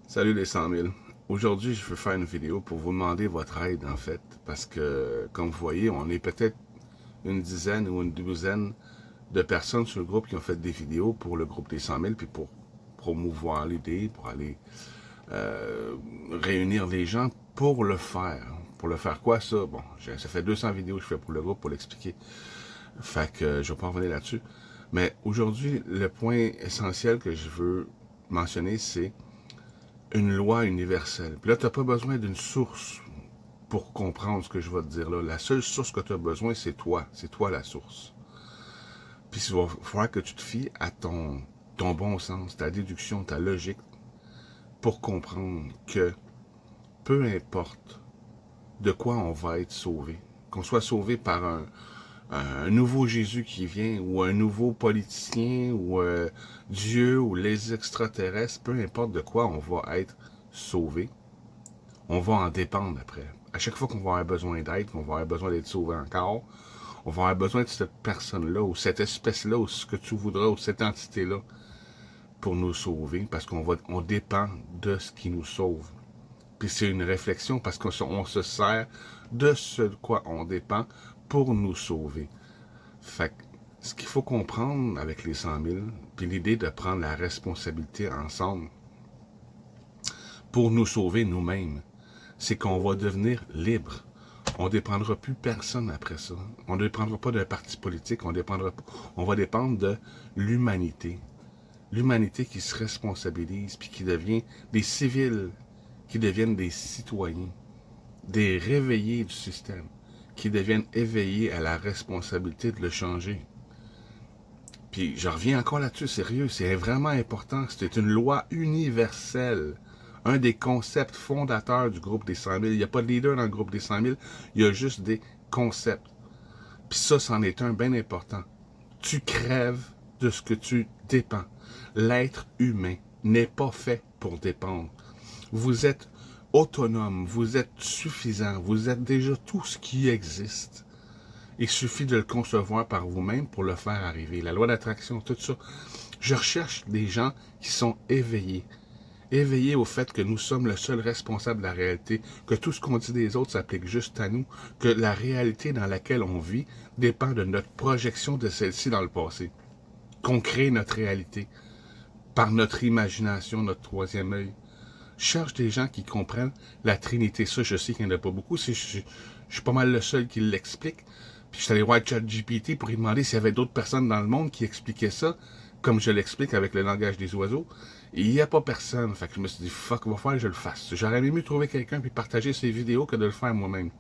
Salut les 100 000. Aujourd'hui, je veux faire une vidéo pour vous demander votre aide, en fait. Parce que, comme vous voyez, on est peut-être une dizaine ou une douzaine de personnes sur le groupe qui ont fait des vidéos pour le groupe des 100 000, puis pour promouvoir l'idée, pour aller réunir les gens pour le faire. Pour le faire quoi, ça? Bon, ça fait 200 vidéos que je fais pour le groupe pour l'expliquer. Fait que je vais pas revenir là-dessus. Mais aujourd'hui, le point essentiel que je veux mentionner, c'est une loi universelle. Puis là, tu n'as pas besoin d'une source pour comprendre ce que je vais te dire là. La seule source que tu as besoin, c'est toi. C'est toi la source. Puis il va falloir que tu te fies à ton bon sens, ta déduction, ta logique, pour comprendre que peu importe de quoi on va être sauvé, qu'on soit sauvé par un nouveau Jésus qui vient, ou un nouveau politicien, ou Dieu, ou les extraterrestres, peu importe de quoi on va être sauvé, on va en dépendre après. À chaque fois qu'on va avoir besoin d'aide, qu'on va avoir besoin d'être sauvé encore, on va avoir besoin de cette personne-là, ou cette espèce-là, ou ce que tu voudras, ou cette entité-là, pour nous sauver, parce on dépend de ce qui nous sauve. Puis c'est une réflexion, parce qu'on se sert de ce de quoi on dépend pour nous sauver. Fait que, ce qu'il faut comprendre avec les 100 000, puis l'idée de prendre la responsabilité ensemble pour nous sauver nous-mêmes, c'est qu'on va devenir libre. On ne dépendra plus personne après ça. On ne dépendra pas d'un parti politique, on va dépendre de l'humanité. L'humanité qui se responsabilise, puis qui devient des civils, qui deviennent des citoyens, des réveillés du système, qui deviennent éveillés à la responsabilité de le changer. Puis je reviens encore là-dessus, sérieux, c'est vraiment important. C'est une loi universelle. Un des concepts fondateurs du groupe des 100 000. Il n'y a pas de leader dans le groupe des 100 000, il y a juste des concepts. Puis ça, c'en est un bien important. Tu crèves de ce que tu dépends. L'être humain n'est pas fait pour dépendre. Vous êtes autonome, vous êtes suffisant, vous êtes déjà tout ce qui existe. Il suffit de le concevoir par vous-même pour le faire arriver. La loi d'attraction, tout ça. Je recherche des gens qui sont éveillés. Éveillés au fait que nous sommes le seul responsable de la réalité, que tout ce qu'on dit des autres s'applique juste à nous, que la réalité dans laquelle on vit dépend de notre projection de celle-ci dans le passé. Qu'on crée notre réalité par notre imagination, notre troisième œil. Je cherche des gens qui comprennent la Trinité. Ça, je sais qu'il n'y en a pas beaucoup. Je suis pas mal le seul qui l'explique. Puis je suis allé voir ChatGPT pour lui demander s'il y avait d'autres personnes dans le monde qui expliquaient ça, comme je l'explique avec le langage des oiseaux. Et il n'y a pas personne. Fait que je me suis dit, fuck, il va falloir que je le fasse. J'aurais aimé mieux trouver quelqu'un puis partager ses vidéos que de le faire moi-même.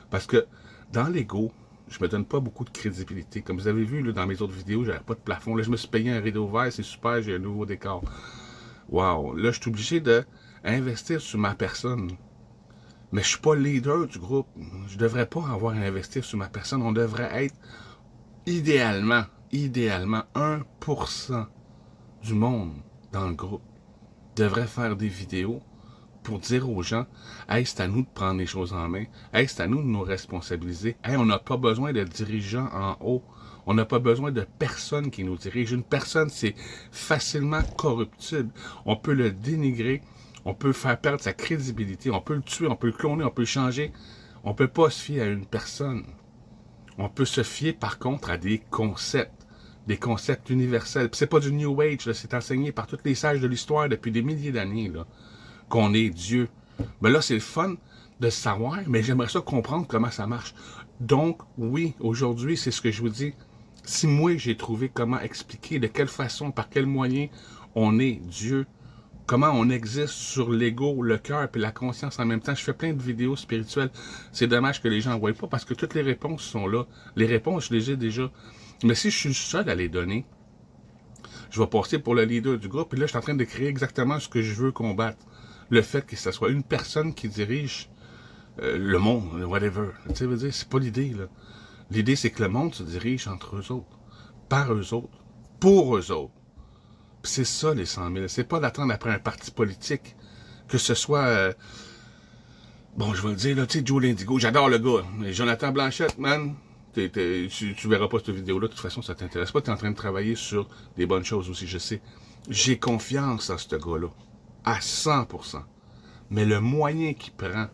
Parce que dans l'ego, je me donne pas beaucoup de crédibilité. Comme vous avez vu là, dans mes autres vidéos, j'avais pas de plafond. Là, je me suis payé un rideau vert, c'est super, j'ai un nouveau décor. Wow, là, je suis obligé de investir sur ma personne. Mais je suis pas le leader du groupe. Je devrais pas avoir à investir sur ma personne. On devrait être idéalement 1% du monde dans le groupe devrait faire des vidéos pour dire aux gens, hey, c'est à nous de prendre les choses en main. Hey, c'est à nous de nous responsabiliser. Hey, on n'a pas besoin de dirigeants en haut. On n'a pas besoin de personne qui nous dirige. Une personne, c'est facilement corruptible. On peut le dénigrer. On peut faire perdre sa crédibilité. On peut le tuer. On peut le cloner. On peut le changer. On ne peut pas se fier à une personne. On peut se fier, par contre, à des concepts universels. Puis c'est pas du New Age, c'est enseigné par tous les sages de l'histoire depuis des milliers d'années, qu'on est Dieu. Mais là, c'est le fun de savoir, mais j'aimerais ça comprendre comment ça marche. Donc, oui, aujourd'hui, c'est ce que je vous dis. Si moi, j'ai trouvé comment expliquer, de quelle façon, par quel moyen on est Dieu, comment on existe sur l'ego, le cœur et la conscience en même temps. Je fais plein de vidéos spirituelles. C'est dommage que les gens ne voient pas parce que toutes les réponses sont là. Les réponses, je les ai déjà. Mais si je suis seul à les donner, je vais passer pour le leader du groupe et là, je suis en train de créer exactement ce que je veux combattre. Le fait que ce soit une personne qui dirige le monde, whatever. Tu sais, veux dire, c'est pas l'idée, là. L'idée, c'est que le monde se dirige entre eux autres, par eux autres, pour eux autres. Puis c'est ça, les 100 000. C'est pas d'attendre après un parti politique, que ce soit... bon, je vais le dire, là, tu sais, Joe Lindigo, j'adore le gars. Mais Jonathan Blanchette, man, tu verras pas cette vidéo-là, de toute façon, ça t'intéresse pas. Tu es en train de travailler sur des bonnes choses aussi, je sais. J'ai confiance en ce gars-là. à 100%. Mais le moyen qu'il prend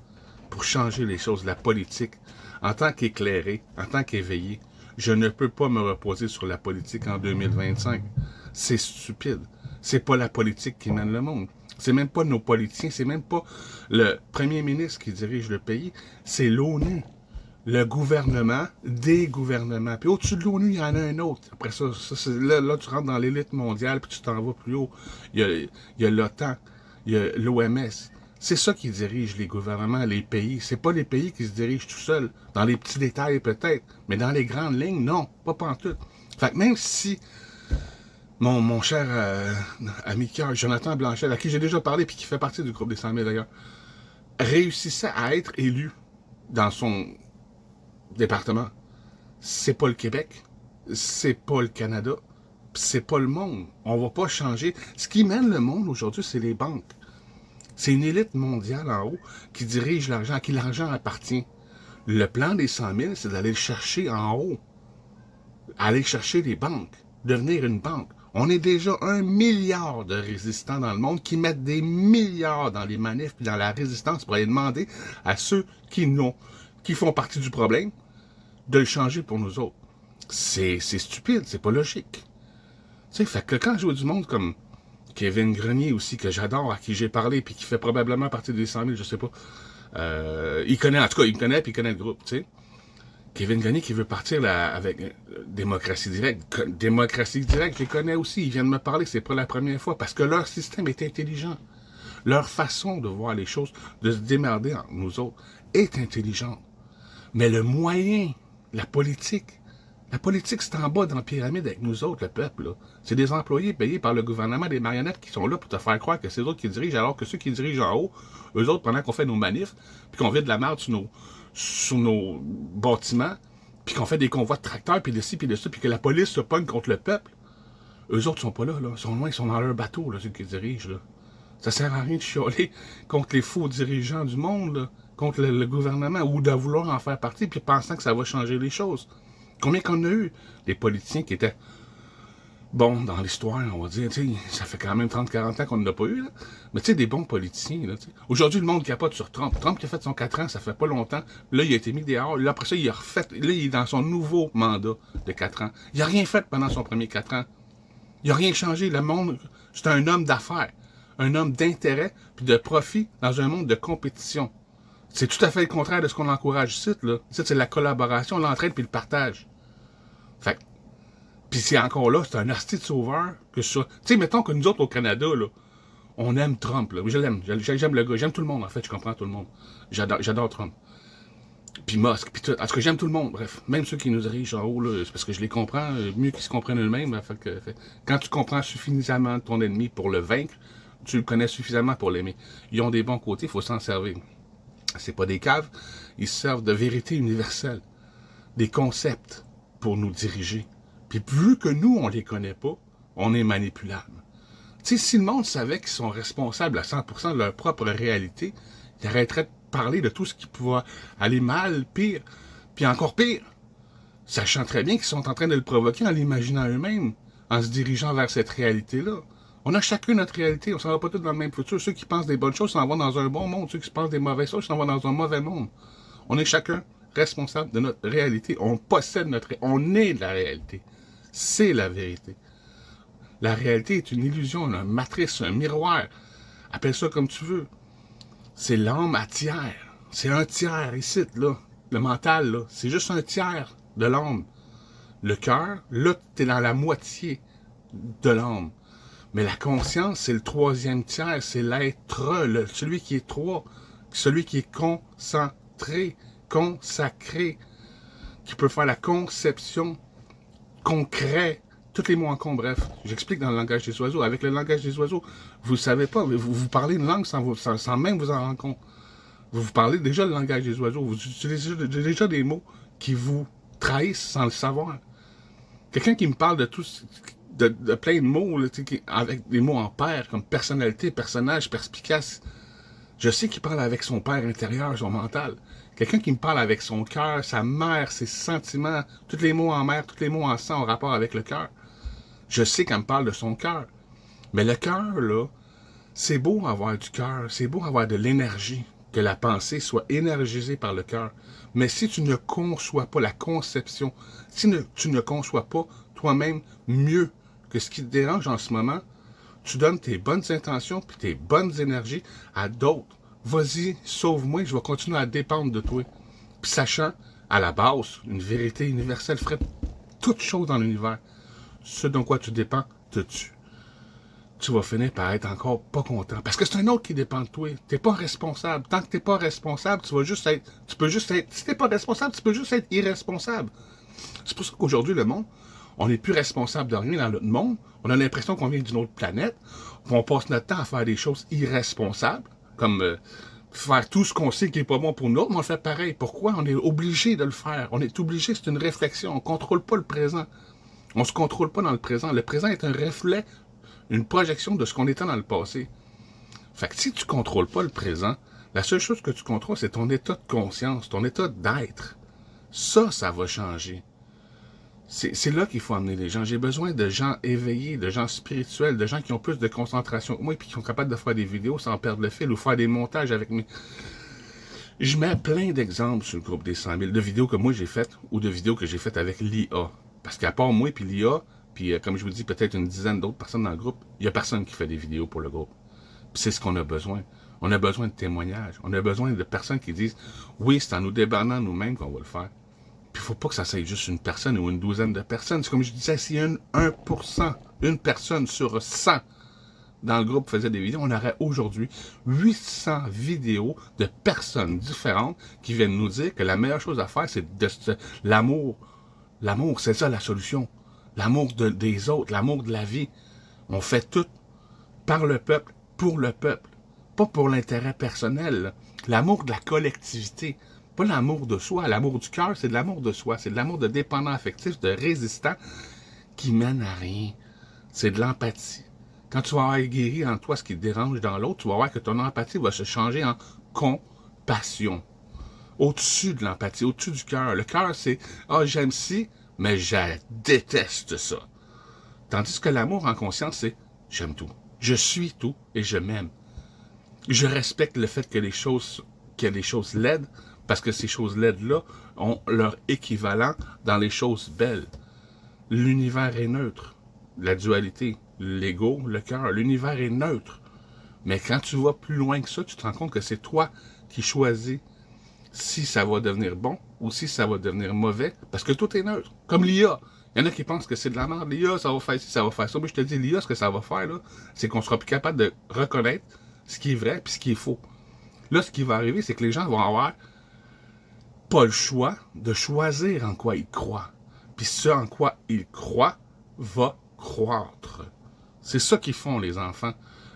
pour changer les choses, la politique, en tant qu'éclairé, en tant qu'éveillé, je ne peux pas me reposer sur la politique en 2025. C'est stupide. C'est pas la politique qui mène le monde. C'est même pas nos politiciens, c'est même pas le premier ministre qui dirige le pays, c'est l'ONU. Le gouvernement, des gouvernements. Puis au-dessus de l'ONU, il y en a un autre. Après ça, là, tu rentres dans l'élite mondiale, puis tu t'en vas plus haut. Il y a l'OTAN, il y a l'OMS. C'est ça qui dirige les gouvernements, les pays. C'est pas les pays qui se dirigent tout seuls. Dans les petits détails peut-être, mais dans les grandes lignes, non, pas pantoute. Fait que même si mon cher ami cœur, Jonathan Blanchet, à qui j'ai déjà parlé, puis qui fait partie du groupe des 100 000 d'ailleurs, réussissait à être élu dans son département, c'est pas le Québec, c'est pas le Canada, c'est pas le monde. On va pas changer. Ce qui mène le monde aujourd'hui, c'est les banques. C'est une élite mondiale en haut qui dirige l'argent, à qui l'argent appartient. Le plan des 100 000, c'est d'aller le chercher en haut. Aller chercher les banques. Devenir une banque. On est déjà 1 milliard de résistants dans le monde qui mettent des milliards dans les manifs et dans la résistance pour aller demander à ceux qui font partie du problème de le changer pour nous autres. C'est stupide, c'est pas logique. Tu sais, fait que quand je vois du monde comme Kevin Grenier aussi, que j'adore, à qui j'ai parlé, puis qui fait probablement partie des 100 000, je sais pas. Il connaît, en tout cas, il me connaît, puis il connaît le groupe, tu sais. Kevin Grenier qui veut partir là, avec Démocratie Directe. Démocratie Directe, je les connais aussi, ils viennent me parler, c'est pas la première fois, parce que leur système est intelligent. Leur façon de voir les choses, de se démerder entre nous autres, est intelligente. Mais le moyen, la politique, c'est en bas dans la pyramide avec nous autres, le peuple. Là. C'est des employés payés par le gouvernement, des marionnettes qui sont là pour te faire croire que c'est eux autres qui dirigent, alors que ceux qui dirigent en haut, eux autres, pendant qu'on fait nos manifs, puis qu'on vide de la merde sur nos bâtiments, puis qu'on fait des convois de tracteurs, puis de ci, puis de ça, puis que la police se pogne contre le peuple, eux autres sont pas là, là. Ils sont loin, ils sont dans leur bateau, là, ceux qui dirigent, là. Ça sert à rien de chialer contre les faux dirigeants du monde, là, contre le gouvernement, ou de vouloir en faire partie, puis pensant que ça va changer les choses. Combien qu'on a eu des politiciens qui étaient bons dans l'histoire, on va dire, tu sais, ça fait quand même 30-40 ans qu'on n'en a pas eu, là. Mais tu sais, des bons politiciens, là, tu sais. Aujourd'hui, le monde capote sur Trump. Trump qui a fait son 4 ans, ça fait pas longtemps. Là, il a été mis dehors. Là, après ça, il a refait. Là, il est dans son nouveau mandat de 4 ans. Il a rien fait pendant son premier 4 ans. Il a rien changé. Le monde, c'est un homme d'affaires. Un homme d'intérêt puis de profit dans un monde de compétition. C'est tout à fait le contraire de ce qu'on encourage ici, là. Ici, c'est la collaboration, l'entraide puis le partage. Fait puis c'est encore là, c'est un hostie de sauveur que ça. Tu sais, mettons que nous autres au Canada, là, on aime Trump, là. Je l'aime, j'aime le gars, j'aime tout le monde, en fait, je comprends tout le monde. J'adore Trump. Puis Musk, puis tout. En tout cas, j'aime tout le monde, bref. Même ceux qui nous dirigent en haut, là, c'est parce que je les comprends mieux qu'ils se comprennent eux-mêmes. Quand tu comprends suffisamment ton ennemi pour le vaincre, tu le connais suffisamment pour l'aimer. Ils ont des bons côtés, il faut s'en servir. C'est pas des caves, ils se servent de vérité universelle, des concepts pour nous diriger. Puis vu que nous, on les connaît pas, on est manipulable. Tu sais, si le monde savait qu'ils sont responsables à 100% de leur propre réalité, ils arrêteraient de parler de tout ce qui pouvait aller mal, pire, puis encore pire, sachant très bien qu'ils sont en train de le provoquer en l'imaginant eux-mêmes, en se dirigeant vers cette réalité-là. On a chacun notre réalité, on s'en va pas tous dans le même futur. Ceux qui pensent des bonnes choses s'en vont dans un bon monde, ceux qui pensent des mauvaises choses s'en vont dans un mauvais monde. On est chacun responsable de notre réalité. On possède on est de la réalité. C'est la vérité. La réalité est une illusion, une matrice, un miroir. Appelle ça comme tu veux. C'est l'âme à tiers. C'est un tiers ici, là. Le mental, là. C'est juste un tiers de l'âme. Le cœur, là, t'es dans la moitié de l'âme. Mais la conscience, c'est le troisième tiers. C'est l'être, celui qui est trois. Celui qui est concentré, consacré. Qui peut faire la conception concret. Tous les mots en con, bref. J'explique dans le langage des oiseaux. Avec le langage des oiseaux, vous ne savez pas, vous parlez une langue sans même vous en rendre compte. Vous parlez déjà le langage des oiseaux. Vous utilisez déjà des mots qui vous trahissent sans le savoir. Quelqu'un qui me parle de de plein de mots, là, avec des mots en paire, comme personnalité, personnage, perspicace. Je sais qu'il parle avec son père intérieur, son mental. Quelqu'un qui me parle avec son cœur, sa mère, ses sentiments, tous les mots en mer, tous les mots en sang en rapport avec le cœur. Je sais qu'elle me parle de son cœur. Mais le cœur, là, C'est beau avoir du cœur, c'est beau avoir de l'énergie, que la pensée soit énergisée par le cœur. Mais si tu ne conçois pas la conception, si tu ne conçois pas toi-même mieux que ce qui te dérange en ce moment, tu donnes tes bonnes intentions puis tes bonnes énergies à d'autres. Vas-y, sauve-moi, je vais continuer à dépendre de toi. Puis sachant, à la base, une vérité universelle ferait toute chose dans l'univers. Ce dont quoi tu dépends te tue. Tu vas finir par être encore pas content. Parce que c'est un autre qui dépend de toi. T'es pas responsable. Tant que t'es pas responsable, tu vas juste être. Tu peux juste être. Si t'es pas responsable, tu peux juste être irresponsable. C'est pour ça qu'aujourd'hui, le monde, on n'est plus responsable de rien dans notre monde. On a l'impression qu'on vient d'une autre planète. On passe notre temps à faire des choses irresponsables, comme faire tout ce qu'on sait qui n'est pas bon pour nous, mais on le fait pareil. Pourquoi? On est obligé de le faire. On est obligé, c'est une réflexion. On ne contrôle pas le présent. On ne se contrôle pas dans le présent. Le présent est un reflet, une projection de ce qu'on était dans le passé. Fait que si tu ne contrôles pas le présent, la seule chose que tu contrôles, c'est ton état de conscience, ton état d'être. Ça va changer. C'est là qu'il faut amener les gens. J'ai besoin de gens éveillés, de gens spirituels, de gens qui ont plus de concentration que moi et qui sont capables de faire des vidéos sans perdre le fil ou faire des montages avec mes... Je mets plein d'exemples sur le groupe des 100 000, de vidéos que moi j'ai faites ou de vidéos que j'ai faites avec l'IA. Parce qu'à part moi et l'IA, puis comme je vous dis, peut-être une dizaine d'autres personnes dans le groupe, il n'y a personne qui fait des vidéos pour le groupe. Puis c'est ce qu'on a besoin. On a besoin de témoignages. On a besoin de personnes qui disent « Oui, c'est en nous débannant nous-mêmes qu'on va le faire. » Puis il ne faut pas que ça soit juste une personne ou une douzaine de personnes. C'est comme je disais, si 1%, une personne sur 100 dans le groupe faisait des vidéos, on aurait aujourd'hui 800 vidéos de personnes différentes qui viennent nous dire que la meilleure chose à faire, c'est l'amour. L'amour, c'est ça la solution. L'amour des autres, l'amour de la vie. On fait tout par le peuple, pour le peuple. Pas pour l'intérêt personnel. L'amour de la collectivité. Pas l'amour de soi. L'amour du cœur, c'est de l'amour de soi. C'est de l'amour de dépendant affectif, de résistant, qui mène à rien. C'est de l'empathie. Quand tu vas avoir guéri en toi ce qui te dérange dans l'autre, tu vas voir que ton empathie va se changer en compassion. Au-dessus de l'empathie, au-dessus du cœur. Le cœur, c'est « Ah, j'aime ci, mais je déteste ça. » Tandis que l'amour en conscience, c'est « J'aime tout. Je suis tout et je m'aime. » Je respecte le fait qu'il y a des choses laides, parce que ces choses laides-là ont leur équivalent dans les choses belles. L'univers est neutre. La dualité, l'ego, le cœur, l'univers est neutre. Mais quand tu vas plus loin que ça, tu te rends compte que c'est toi qui choisis si ça va devenir bon ou si ça va devenir mauvais, parce que tout est neutre. Comme l'IA. Il y en a qui pensent que c'est de la merde. L'IA, ça va faire ci, ça va faire ça. Mais je te dis, l'IA, ce que ça va faire, là, c'est qu'on sera plus capable de reconnaître ce qui est vrai et ce qui est faux. Là, ce qui va arriver, c'est que les gens vont avoir pas le choix de choisir en quoi ils croient. Puis ce en quoi ils croient va croître. C'est ça qu'ils font, les enfants.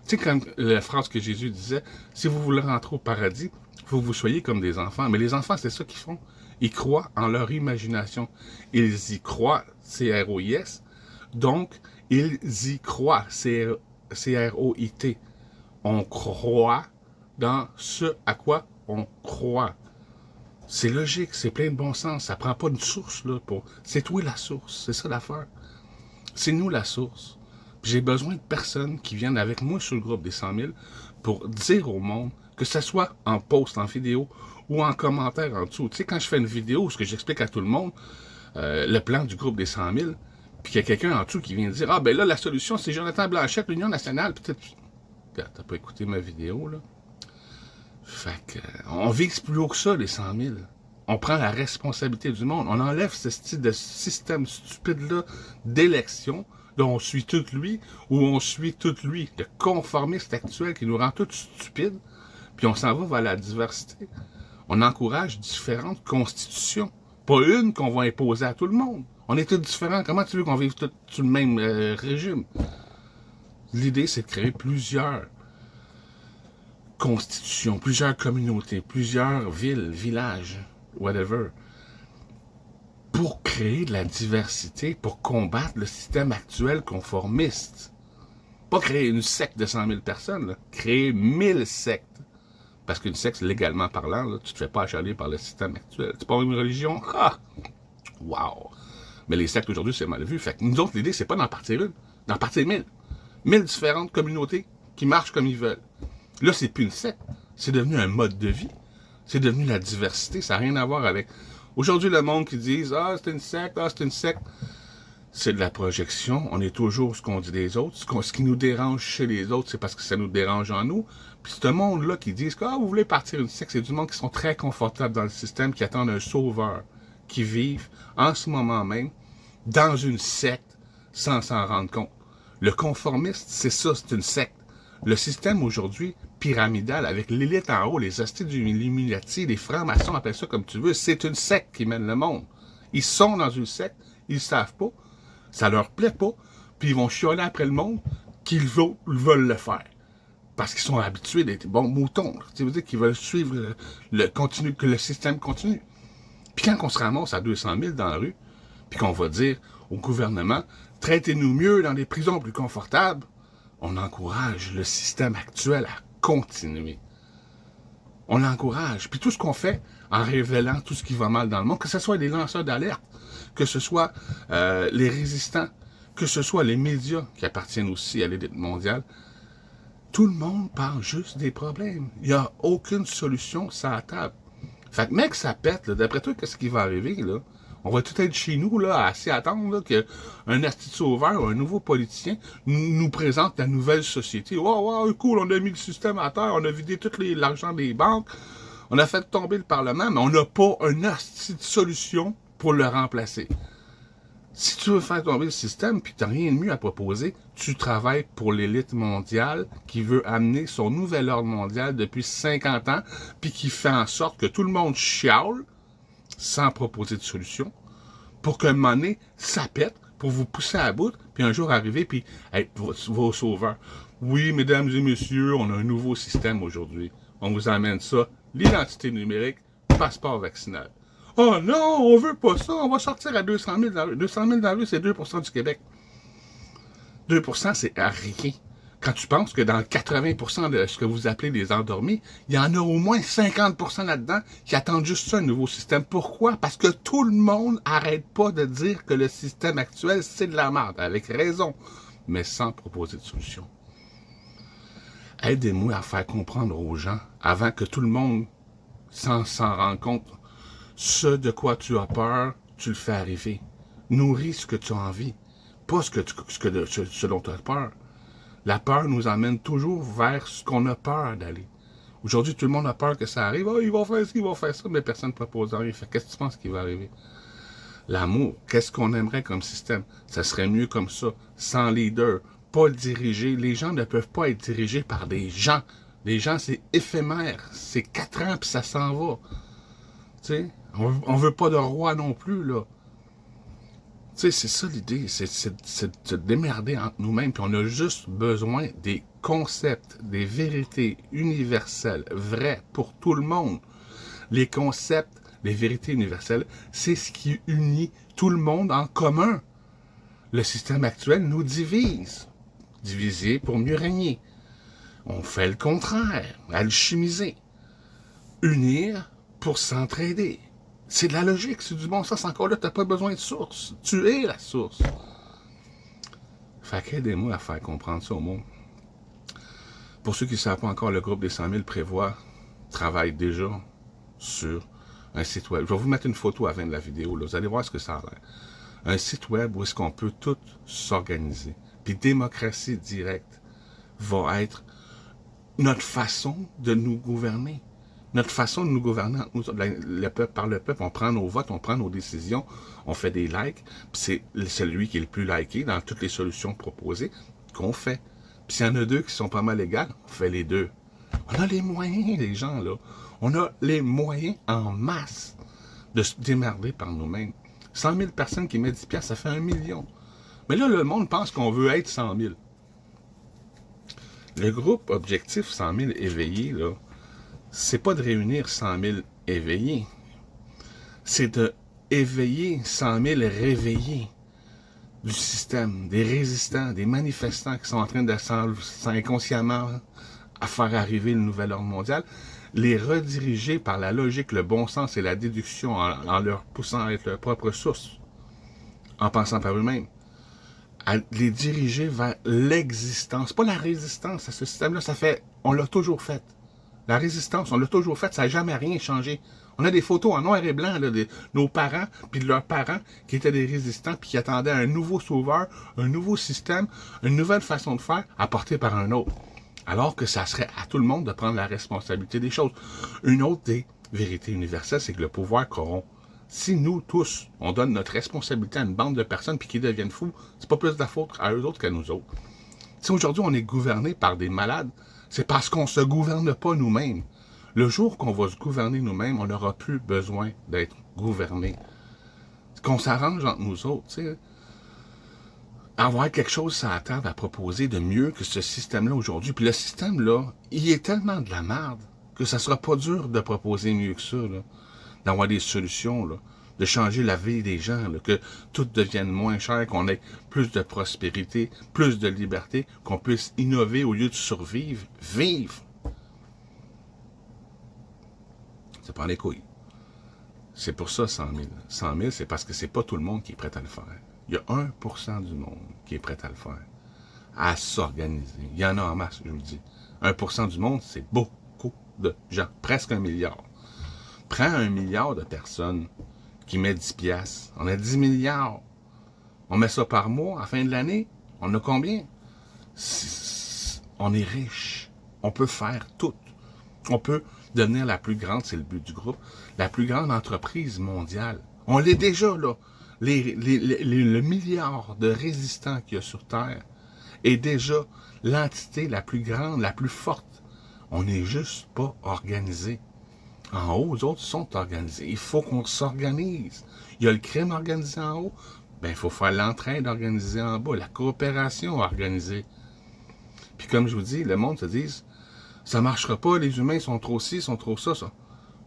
Tu sais, comme la phrase que Jésus disait, si vous voulez rentrer au paradis, il faut que vous soyez comme des enfants. Mais les enfants, c'est ça qu'ils font. Ils croient en leur imagination. Ils y croient, C-R-O-I-S. Donc, ils y croient, C-R-O-I-T. On croit dans ce à quoi on croit. C'est logique, c'est plein de bon sens. Ça prend pas une source, là. C'est toi la source. C'est ça l'affaire. C'est nous la source. J'ai besoin de personnes qui viennent avec moi sur le groupe des 100 000 pour dire au monde, que ce soit en post, en vidéo ou en commentaire en dessous. Tu sais, quand je fais une vidéo, ce que j'explique à tout le monde, le plan du groupe des 100 000, puis qu'il y a quelqu'un en dessous qui vient dire « Ah, ben là, la solution, c'est Jonathan Blanchette, l'Union nationale. » Peut-être, t'as pas écouté ma vidéo, là. Fait que, on vise plus haut que ça, les 100 000. On prend la responsabilité du monde. On enlève ce style de système stupide-là d'élection, dont on suit tout lui, ou on suit tout lui, de conformiste actuel qui nous rend tous stupides, puis on s'en va vers la diversité. On encourage différentes constitutions, pas une qu'on va imposer à tout le monde. On est tous différents. Comment tu veux qu'on vive tous sur le même régime? L'idée, c'est de créer plusieurs constitutions, plusieurs communautés, plusieurs villes, villages, whatever, pour créer de la diversité, pour combattre le système actuel conformiste. Pas créer une secte de 100 000 personnes, là. Créer 1000 sectes. Parce qu'une secte, légalement parlant, là, tu te fais pas achaler par le système actuel. C'est pas une religion? Ah! Wow! Mais les sectes aujourd'hui, c'est mal vu. Fait que nous autres, l'idée, c'est pas d'en partir une, d'en partir 1000. 1000 différentes communautés, qui marchent comme ils veulent. Là, c'est plus une secte, c'est devenu un mode de vie. C'est devenu la diversité, ça n'a rien à voir avec... Aujourd'hui, le monde qui dit « Ah, c'est une secte, ah, c'est une secte », c'est de la projection. On est toujours ce qu'on dit des autres. Ce qui nous dérange chez les autres, c'est parce que ça nous dérange en nous. Puis ce monde-là qui dit « Ah, vous voulez partir une secte », c'est du monde qui sont très confortables dans le système, qui attendent un sauveur, qui vivent en ce moment même dans une secte sans s'en rendre compte. Le conformiste, c'est ça, c'est une secte. Le système aujourd'hui, pyramidal, avec l'élite en haut, les hosties du Illuminati, les francs-maçons, appelle ça comme tu veux, c'est une secte qui mène le monde. Ils sont dans une secte, ils savent pas, ça leur plaît pas, puis ils vont chialer après le monde qu'ils veulent le faire. Parce qu'ils sont habitués d'être bons moutons. Ça veut dire qu'ils veulent suivre que le système continue. Puis quand on se ramasse à 200 000 dans la rue, puis qu'on va dire au gouvernement, traitez-nous mieux dans des prisons plus confortables, on encourage le système actuel à continuer. On l'encourage. Puis tout ce qu'on fait en révélant tout ce qui va mal dans le monde, que ce soit les lanceurs d'alerte, que ce soit les résistants, que ce soit les médias qui appartiennent aussi à l'élite mondiale, tout le monde parle juste des problèmes. Il n'y a aucune solution sur la table. Fait que mec, ça pète, d'après toi, qu'est-ce qui va arriver, là? On va tout être chez nous, là, à s'y attendre, qu'un asti de sauveur ou un nouveau politicien nous présente la nouvelle société. Wow, cool, on a mis le système à terre, on a vidé tout l'argent des banques, on a fait tomber le Parlement, mais on n'a pas un asti de solution pour le remplacer. Si tu veux faire tomber le système, puis tu n'as rien de mieux à proposer, tu travailles pour l'élite mondiale qui veut amener son nouvel ordre mondial depuis 50 ans, puis qui fait en sorte que tout le monde chiale, sans proposer de solution, pour qu'un moment donné, ça pète, pour vous pousser à bout, puis un jour arriver, puis être vos sauveurs. Oui, mesdames et messieurs, on a un nouveau système aujourd'hui. On vous amène ça, l'identité numérique, passeport vaccinal. Oh non, on veut pas ça, on va sortir à 200 000 dans la rue. 200 000 dans la rue, c'est 2% du Québec. 2%, c'est à rien. Quand tu penses que dans 80% de ce que vous appelez les endormis, il y en a au moins 50% là-dedans qui attendent juste ça, un nouveau système. Pourquoi? Parce que tout le monde n'arrête pas de dire que le système actuel, c'est de la merde, avec raison, mais sans proposer de solution. Aidez-moi à faire comprendre aux gens, avant que tout le monde s'en rende compte, ce de quoi tu as peur, tu le fais arriver. Nourris ce que tu as envie, pas ce dont tu as peur. La peur nous amène toujours vers ce qu'on a peur d'aller. Aujourd'hui, tout le monde a peur que ça arrive. Oh, ils vont faire ci, ils vont faire ça, mais personne ne propose rien. Qu'est-ce que tu penses qui va arriver? L'amour, qu'est-ce qu'on aimerait comme système? Ça serait mieux comme ça, sans leader, pas dirigé. Les gens ne peuvent pas être dirigés par des gens. Les gens, c'est éphémère. C'est 4 ans, puis ça s'en va. Tu sais, on veut pas de roi non plus, là. Tu sais, c'est ça l'idée, c'est de se démerder entre nous-mêmes, puis on a juste besoin des concepts, des vérités universelles, vraies pour tout le monde. Les concepts, les vérités universelles, c'est ce qui unit tout le monde en commun. Le système actuel nous divise. Diviser pour mieux régner. On fait le contraire, alchimiser. Unir pour s'entraider. C'est de la logique, c'est du bon sens. Encore là, tu n'as pas besoin de source. Tu es la source. Fait qu'aidez-moi à faire comprendre ça au monde. Pour ceux qui ne savent pas encore, le groupe des 100 000 travaille déjà sur un site web. Je vais vous mettre une photo à la fin de la vidéo. Là. Vous allez voir ce que ça a l'air. Un site web où est-ce qu'on peut tout s'organiser. Puis démocratie directe va être notre façon de nous gouverner. Notre façon de nous gouverner le peuple, par le peuple, on prend nos votes, on prend nos décisions, on fait des likes, puis c'est celui qui est le plus liké dans toutes les solutions proposées qu'on fait. Puis s'il y en a 2 qui sont pas mal égales, on fait les 2. On a les moyens, les gens, là. On a les moyens en masse de se démerder par nous-mêmes. 100 000 personnes qui mettent 10 piastres, ça fait 1 million. Mais là, le monde pense qu'on veut être 100 000. Le groupe Objectif 100 000 éveillés, là, c'est pas de réunir 100 000 éveillés, c'est de éveiller 100 000 réveillés du système, des résistants, des manifestants qui sont en train de inconsciemment à faire arriver le nouvel ordre mondial, les rediriger par la logique, le bon sens et la déduction en leur poussant à être leur propre source, en pensant par eux-mêmes. à les diriger vers l'existence. Pas la résistance à ce système-là, on l'a toujours fait. La résistance, on l'a toujours fait, ça n'a jamais rien changé. On a des photos en noir et blanc là, de nos parents puis de leurs parents qui étaient des résistants puis qui attendaient un nouveau sauveur, un nouveau système, une nouvelle façon de faire apportée par un autre. Alors que ça serait à tout le monde de prendre la responsabilité des choses. Une autre des vérités universelles, c'est que le pouvoir corrompt. Si nous tous, on donne notre responsabilité à une bande de personnes puis qu'ils deviennent fous, c'est pas plus de la faute à eux autres qu'à nous autres. Si aujourd'hui on est gouverné par des malades, c'est parce qu'on se gouverne pas nous-mêmes. Le jour qu'on va se gouverner nous-mêmes, on n'aura plus besoin d'être gouverné. Qu'on s'arrange entre nous autres, tu sais. Avoir quelque chose à la table à proposer de mieux que ce système-là aujourd'hui. Puis le système-là, il est tellement de la merde que ça sera pas dur de proposer mieux que ça, là. D'avoir des solutions, là, de changer la vie des gens, là, que tout devienne moins cher, qu'on ait plus de prospérité, plus de liberté, qu'on puisse innover au lieu de survivre, vivre. C'est pas les couilles. C'est pour ça 100 000. 100 000, c'est parce que c'est pas tout le monde qui est prêt à le faire. Il y a 1% du monde qui est prêt à le faire, à s'organiser. Il y en a en masse, je vous le dis. 1% du monde, c'est beaucoup de gens, presque 1 milliard. Prends 1 milliard de personnes qui met 10 piastres. On a 10 milliards. On met ça par mois, à la fin de l'année. On a combien? On est riche. On peut faire tout. On peut devenir la plus grande, c'est le but du groupe, la plus grande entreprise mondiale. On l'est déjà, là. Le milliard de résistants qu'il y a sur Terre est déjà l'entité la plus grande, la plus forte. On n'est juste pas organisé. En haut, les autres sont organisés. Il faut qu'on s'organise. Il y a le crime organisé en haut. Ben, il faut faire l'entraide organisée en bas, la coopération organisée. Puis comme je vous dis, le monde se dit, ça marchera pas, les humains sont trop ci, sont trop ça.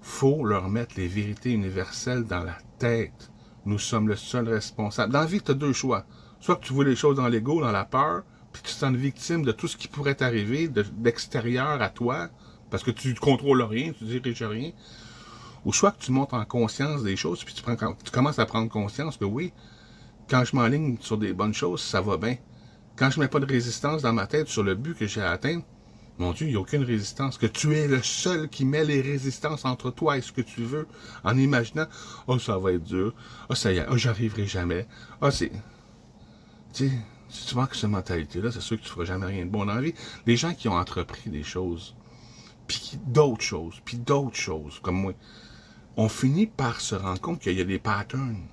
Faut leur mettre les vérités universelles dans la tête. Nous sommes le seul responsable. Dans la vie, tu as deux choix. Soit que tu vois les choses dans l'ego, dans la peur, puis tu te sens victime de tout ce qui pourrait t'arriver d'extérieur à toi, parce que tu ne contrôles rien, tu ne diriges rien. Ou soit que tu montes en conscience des choses, puis tu commences à prendre conscience que oui, quand je m'enligne sur des bonnes choses, ça va bien. Quand je ne mets pas de résistance dans ma tête sur le but que j'ai à atteindre, mon Dieu, il n'y a aucune résistance. Que tu es le seul qui met les résistances entre toi et ce que tu veux, en imaginant, oh, ça va être dur, oh, ça y est, oh, j'arriverai jamais, oh, c'est... Tu sais, si tu manques cette mentalité-là, c'est sûr que tu ne feras jamais rien de bon dans la vie. Les gens qui ont entrepris des choses, puis d'autres choses, comme moi, on finit par se rendre compte qu'il y a des patterns,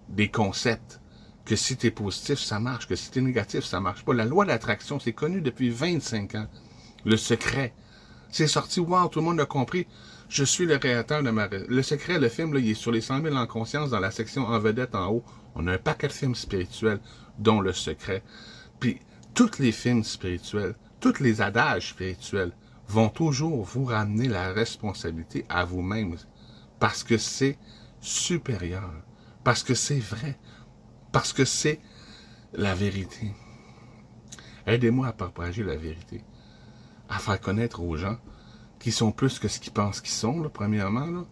des concepts, que si tu es positif, ça marche, que si tu es négatif, ça marche pas. La loi de l'attraction, c'est connu depuis 25 ans. Le secret, c'est sorti, wow, tout le monde l'a compris. Je suis le créateur de ma... Le secret, le film, là, il est sur les 100 000 en conscience dans la section en vedette en haut. On a un paquet de films spirituels, dont le secret. Puis, tous les films spirituels, tous les adages spirituels vont toujours vous ramener la responsabilité à vous-même. Parce que c'est supérieur. Parce que c'est vrai. Parce que c'est la vérité. Aidez-moi à propager la vérité. À faire connaître aux gens qui sont plus que ce qu'ils pensent qu'ils sont, là, premièrement, là,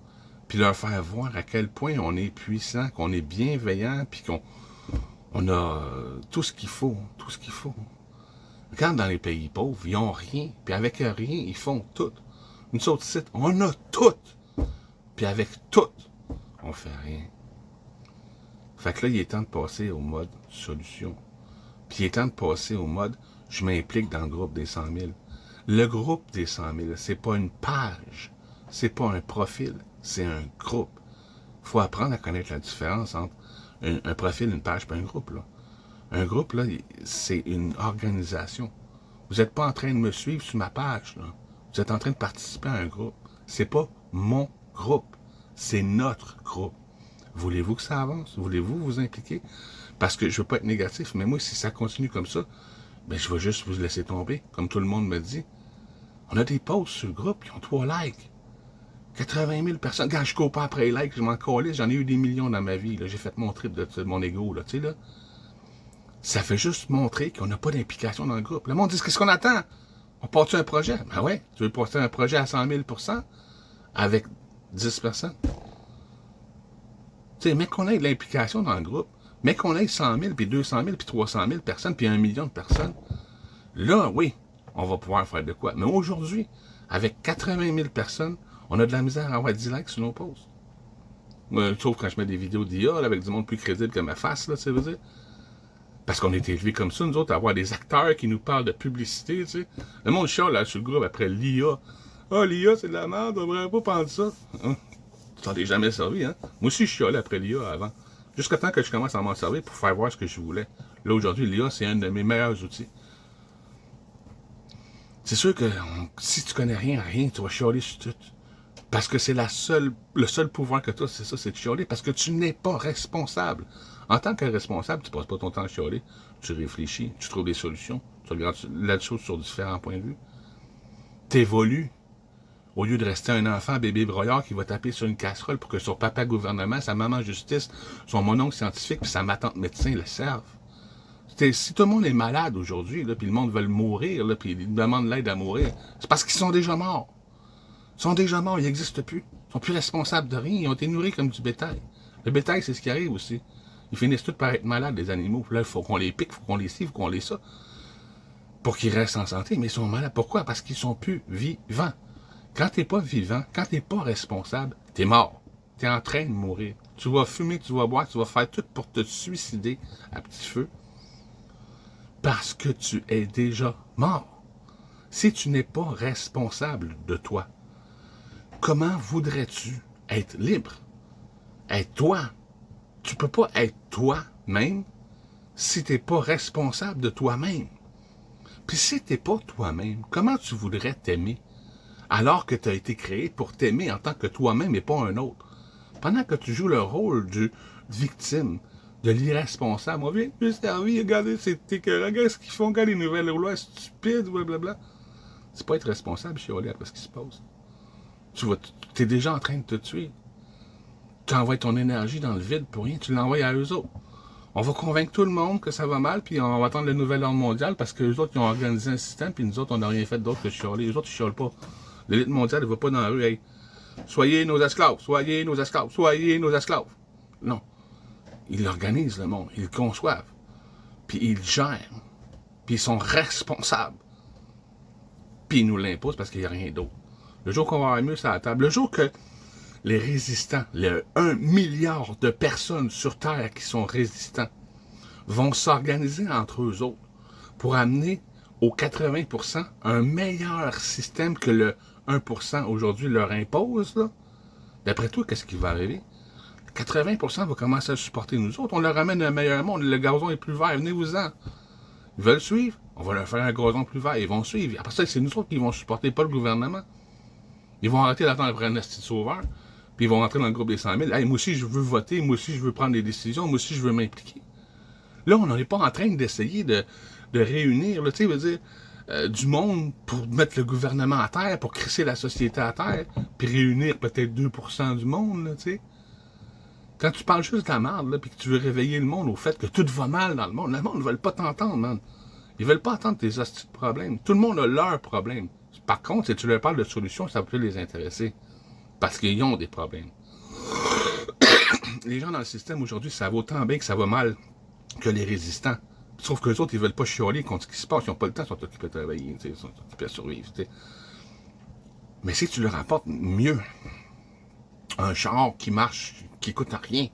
puis leur faire voir à quel point on est puissant, qu'on est bienveillant, puis qu'on a tout ce qu'il faut, tout ce qu'il faut. Regarde dans les pays pauvres, ils n'ont rien, puis avec rien, ils font tout. Nous autres sites, on a tout, puis avec tout, on fait rien. Fait que là, il est temps de passer au mode solution. Puis il est temps de passer au mode, je m'implique dans le groupe des 100 000. Le groupe des 100 000, c'est pas une page, c'est pas un profil, c'est un groupe. Il faut apprendre à connaître la différence entre un profil, une page, et un groupe, là. Un groupe, là, c'est une organisation. Vous n'êtes pas en train de me suivre sur ma page, là. Vous êtes en train de participer à un groupe. C'est pas mon groupe, c'est notre groupe. Voulez-vous que ça avance? Voulez-vous vous impliquer? Parce que je veux pas être négatif, mais moi, si ça continue comme ça, ben, je vais juste vous laisser tomber, comme tout le monde me dit. On a des posts sur le groupe qui ont 3 likes. 80 000 personnes. Quand je cours pas après les likes, je m'en calais. J'en ai eu des millions dans ma vie. J'ai fait mon trip de mon ego. Là, tu sais, là. Ça fait juste montrer qu'on n'a pas d'implication dans le groupe. Le monde dit, qu'est-ce qu'on attend? On part-tu un projet? Ben ouais, tu veux porter un projet à 100 000 % avec 10 personnes? Tu sais, mais qu'on ait de l'implication dans le groupe. Mais qu'on ait 100 000, puis 200 000, puis 300 000 personnes, puis 1 million de personnes, là, oui, on va pouvoir faire de quoi. Mais aujourd'hui, avec 80 000 personnes, on a de la misère à avoir 10 likes sur nos posts. Sauf quand je mets des vidéos d'IA, avec du monde plus crédible que ma face, là, tu sais, veux dire. Parce qu'on est élevés comme ça, nous autres, à avoir des acteurs qui nous parlent de publicité, tu sais. Le monde chiale, là, sur le groupe, après l'IA. Ah, l'IA, c'est de la merde, on devrait pas prendre ça. Hein? Tu t'en es jamais servi, hein. Moi aussi, je chialais après l'IA avant. Jusqu'à temps que je commence à m'en servir pour faire voir ce que je voulais. Là, aujourd'hui, l'IA, c'est un de mes meilleurs outils. C'est sûr que si tu connais rien à rien, tu vas chialer sur tout. Parce que c'est le seul pouvoir que tu as, c'est ça, c'est de chialer. Parce que tu n'es pas responsable. En tant que responsable, tu ne passes pas ton temps à chialer. Tu réfléchis, tu trouves des solutions. Tu regardes la chose sur différents points de vue. Tu évolues. Au lieu de rester un enfant bébé broyard qui va taper sur une casserole pour que son papa gouvernement, sa maman justice, son mononcle scientifique puis sa matante médecin le servent. Si tout le monde est malade aujourd'hui, puis le monde veut mourir, puis il demande l'aide à mourir, c'est parce qu'ils sont déjà morts. Ils sont déjà morts, ils n'existent plus. Ils sont plus responsables de rien, ils ont été nourris comme du bétail. Le bétail, c'est ce qui arrive aussi. Ils finissent tous par être malades, les animaux. Puis là, il faut qu'on les pique, il faut qu'on les scie, il faut qu'on les ça. Pour qu'ils restent en santé, mais ils sont malades. Pourquoi? Parce qu'ils sont plus vivants. Quand tu n'es pas vivant, quand tu n'es pas responsable, tu es mort. Tu es en train de mourir. Tu vas fumer, tu vas boire, tu vas faire tout pour te suicider à petit feu. Parce que tu es déjà mort. Si tu n'es pas responsable de toi, comment voudrais-tu être libre? Être toi. Tu ne peux pas être toi-même si tu n'es pas responsable de toi-même. Puis si tu n'es pas toi-même, comment tu voudrais t'aimer? Alors que tu as été créé pour t'aimer en tant que toi-même et pas un autre. Pendant que tu joues le rôle du victime, de l'irresponsable, on vient plus servi, regardez, c'est écœurant, regarde ce qu'ils font, regarde les nouvelles lois stupides, blablabla. C'est pas être responsable, chialer après ce qui se passe. Tu es déjà en train de te tuer. Tu envoies ton énergie dans le vide pour rien, tu l'envoies à eux autres. On va convaincre tout le monde que ça va mal, puis on va attendre le nouvel ordre mondial, parce que les autres, ils ont organisé un système, puis nous autres, on n'a rien fait d'autre que chialer. Les autres, ils chialent pas. L'élite mondiale, elle ne va pas dans la rue, hey, soyez nos esclaves, soyez nos esclaves, soyez nos esclaves. Non. Ils organisent le monde, ils le conçoivent, puis ils le gèrent, puis ils sont responsables. Puis ils nous l'imposent parce qu'il n'y a rien d'autre. Le jour qu'on va avoir mieux sur la table, le jour que les résistants, les 1 milliard de personnes sur Terre qui sont résistants, vont s'organiser entre eux autres pour amener aux 80% un meilleur système que le 1% aujourd'hui leur impose, là. D'après toi, qu'est-ce qui va arriver? 80% vont commencer à supporter nous autres. On leur ramène un meilleur monde. Le gazon est plus vert. Venez-vous-en. Ils veulent suivre. On va leur faire un gazon plus vert. Ils vont suivre. Après ça, c'est nous autres qui vont supporter, pas le gouvernement. Ils vont arrêter d'attendre après un esti de sauveur. Puis ils vont rentrer dans le groupe des 100 000. Hey, moi aussi, je veux voter. Moi aussi, je veux prendre des décisions. Moi aussi, je veux m'impliquer. Là, on n'est pas en train d'essayer de réunir, tu sais, veut dire, du monde pour mettre le gouvernement à terre, pour crisser la société à terre, puis réunir peut-être 2% du monde, tu sais. Quand tu parles juste de la merde, là, puis que tu veux réveiller le monde au fait que tout va mal dans le monde ne veut pas t'entendre, man. Ils veulent pas entendre tes hosties de problèmes. Tout le monde a leurs problèmes. Par contre, si tu leur parles de solutions, ça peut les intéresser. Parce qu'ils ont des problèmes. Les gens dans le système aujourd'hui savent autant bien que ça va mal que les résistants. Sauf que les autres, ils veulent pas chialer contre ce qui se passe. Ils n'ont pas le temps, ils sont occupés de travailler, ils sont occupés à survivre. T'sais. Mais si tu leur apportes mieux un char qui marche, qui coûte rien,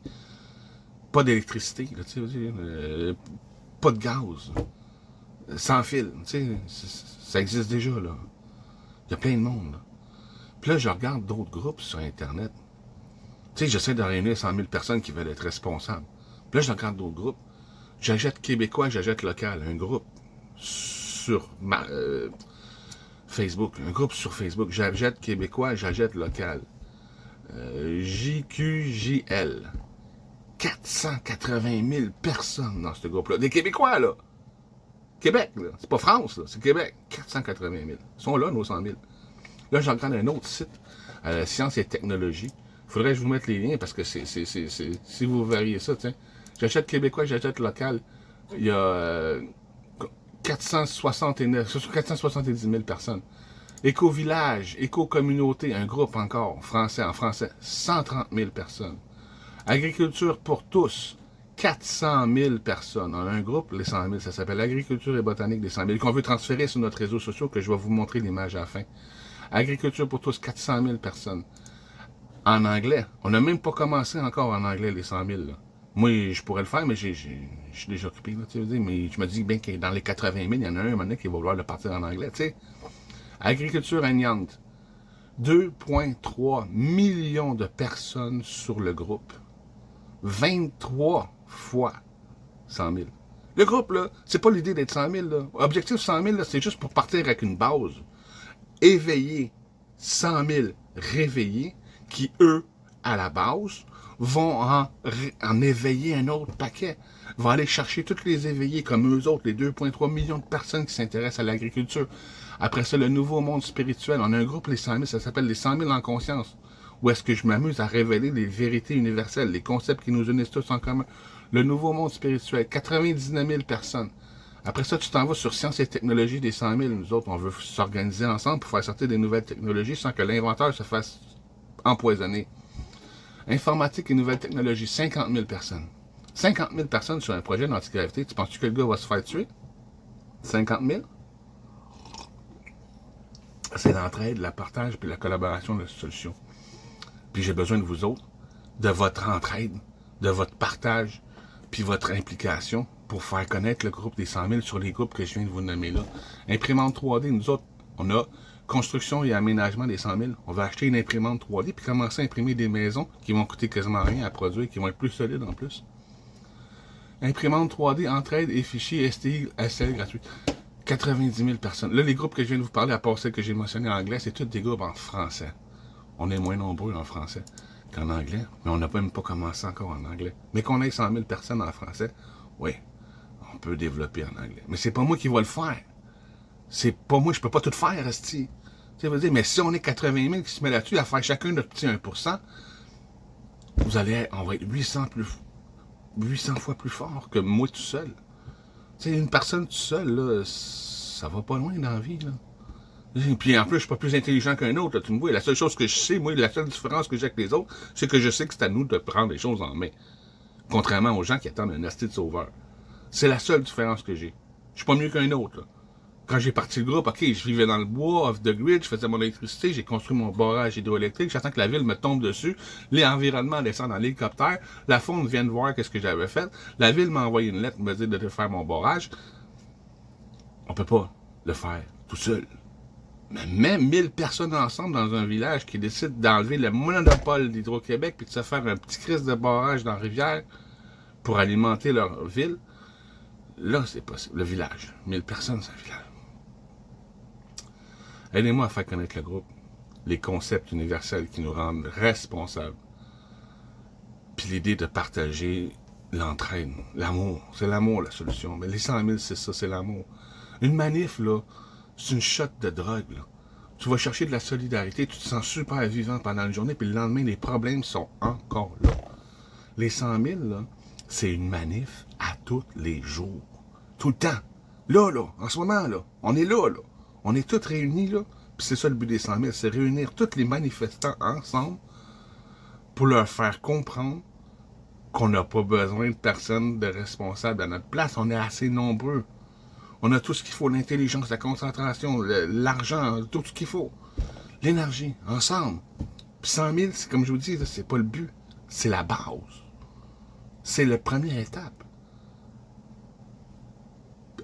pas d'électricité, pas de gaz, sans fil, ça existe déjà, là. Il y a plein de monde, là. Puis là, je regarde d'autres groupes sur Internet. Tu sais, j'essaie de réunir 100 000 personnes qui veulent être responsables. Puis là, je regarde d'autres groupes. J'achète québécois, j'achète local. Un groupe sur Facebook. Un groupe sur Facebook. J'achète québécois, j'achète local. JQJL. 480 000 personnes dans ce groupe-là. Des Québécois, là. Québec, là. C'est pas France, là. C'est Québec. 480 000. Ils sont là, nos 100 000. Là, j'en regarde un autre site. Sciences et technologies. Il faudrait que je vous mette les liens parce que si vous verriez ça, tiens. J'achète québécois, j'achète local. Il y a 470 000 personnes. Éco-village, éco-communauté, un groupe encore, en français, 130 000 personnes. Agriculture pour tous, 400 000 personnes. On a un groupe, les 100 000, ça s'appelle Agriculture et Botanique des 100 000, qu'on veut transférer sur notre réseau social, que je vais vous montrer l'image à la fin. Agriculture pour tous, 400 000 personnes. En anglais. On n'a même pas commencé encore en anglais, les 100 000. Là. Moi, je pourrais le faire, mais je suis déjà occupé. Là, tu sais, mais je me dis bien que dans les 80 000, il y en a un moment qui va vouloir le partir en anglais. Tu sais. Agriculture Agnante. 2,3 millions de personnes sur le groupe. 23 fois 100 000. Le groupe, là, c'est pas l'idée d'être 100 000. Là. Objectif 100 000, là, c'est juste pour partir avec une base. Éveiller 100 000 réveillés qui, eux, à la base, vont en éveiller un autre paquet. Vont aller chercher tous les éveillés comme eux autres, les 2,3 millions de personnes qui s'intéressent à l'agriculture. Après ça, le nouveau monde spirituel. On a un groupe, les 100 000, ça s'appelle les 100 000 en conscience. Où est-ce que je m'amuse à révéler les vérités universelles, les concepts qui nous unissent tous en commun. Le nouveau monde spirituel, 99 000 personnes. Après ça, tu t'en vas sur Sciences et Technologies des 100 000. Nous autres, on veut s'organiser ensemble pour faire sortir des nouvelles technologies sans que l'inventeur se fasse empoisonner. Informatique et nouvelles technologies, 50 000 personnes. 50 000 personnes sur un projet d'antigravité. Tu penses-tu que le gars va se faire tuer? 50 000? C'est l'entraide, la partage puis la collaboration de la solution. Puis j'ai besoin de vous autres, de votre entraide, de votre partage, puis votre implication pour faire connaître le groupe des 100 000 sur les groupes que je viens de vous nommer là. Imprimante 3D, nous autres, on a construction et aménagement des 100 000. On va acheter une imprimante 3D puis commencer à imprimer des maisons qui vont coûter quasiment rien à produire, qui vont être plus solides en plus. Imprimante 3D, entraide et fichiers STI, SL gratuit. 90 000 personnes. Là, les groupes que je viens de vous parler, à part celles que j'ai mentionnées en anglais, c'est tous des groupes en français. On est moins nombreux en français qu'en anglais, mais on n'a même pas commencé encore en anglais. Mais qu'on ait 100 000 personnes en français, oui, on peut développer en anglais. Mais c'est pas moi qui va le faire. C'est pas moi, je peux pas tout faire, esti. Tu sais, mais si on est 80 000 qui se met là-dessus à faire chacun notre petit 1%, on va être 800 fois plus fort que moi tout seul. Tu sais, une personne tout seul, là, ça va pas loin dans la vie, là. Et puis en plus, je suis pas plus intelligent qu'un autre, là, tu me vois. La seule chose que je sais, moi, la seule différence que j'ai avec les autres, c'est que je sais que c'est à nous de prendre les choses en main. Contrairement aux gens qui attendent un asti de sauveur. C'est la seule différence que j'ai. Je suis pas mieux qu'un autre, là. Quand j'ai parti le groupe, ok, je vivais dans le bois, off the grid, je faisais mon électricité, j'ai construit mon barrage hydroélectrique, j'attends que la ville me tombe dessus, l'environnement descend dans l'hélicoptère, la faune vient de voir qu'est-ce que j'avais fait, la ville m'a envoyé une lettre me dire de faire mon barrage. On peut pas le faire tout seul. Mais même 1000 personnes ensemble dans un village qui décident d'enlever le monopole d'Hydro-Québec puis de se faire un petit crise de barrage dans la rivière pour alimenter leur ville, là, c'est possible. Le village. 1000 personnes, c'est un village. Aidez-moi à faire connaître le groupe, les concepts universels qui nous rendent responsables, puis l'idée de partager l'entraide, l'amour. C'est l'amour la solution. Mais les 100 000, c'est ça, c'est l'amour. Une manif, là, c'est une shot de drogue, là. Tu vas chercher de la solidarité, tu te sens super vivant pendant une journée, puis le lendemain, les problèmes sont encore là. Les 100 000, là, c'est une manif à tous les jours. Tout le temps. Là, en ce moment, là, on est là. On est tous réunis, là, puis c'est ça le but des 100 000, c'est réunir tous les manifestants ensemble pour leur faire comprendre qu'on n'a pas besoin de personne de responsable à notre place. On est assez nombreux. On a tout ce qu'il faut, l'intelligence, la concentration, l'argent, tout ce qu'il faut. L'énergie, ensemble. Puis 100 000, c'est, comme je vous dis, c'est pas le but. C'est la base. C'est la première étape.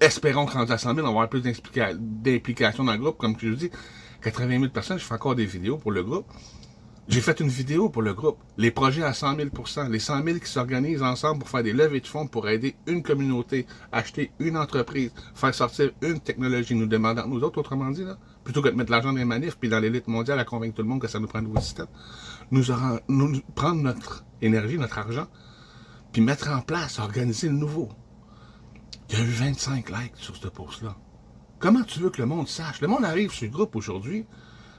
Espérons que rendu à 100 000, on va avoir plus d'implication dans le groupe. Comme je vous dis, 80 000 personnes, je fais encore des vidéos pour le groupe. J'ai fait une vidéo pour le groupe. Les projets à 100 000 %. Les 100 000 qui s'organisent ensemble pour faire des levées de fonds pour aider une communauté, acheter une entreprise, faire sortir une technologie, nous demandant, nous autres, autrement dit, là, plutôt que de mettre l'argent dans les manifs puis dans l'élite mondiale à convaincre tout le monde que ça nous prend un nouveau système, nous prendre notre énergie, notre argent, puis mettre en place, organiser le nouveau. Il y a eu 25 likes sur ce post-là. Comment tu veux que le monde sache? Le monde arrive sur le groupe aujourd'hui,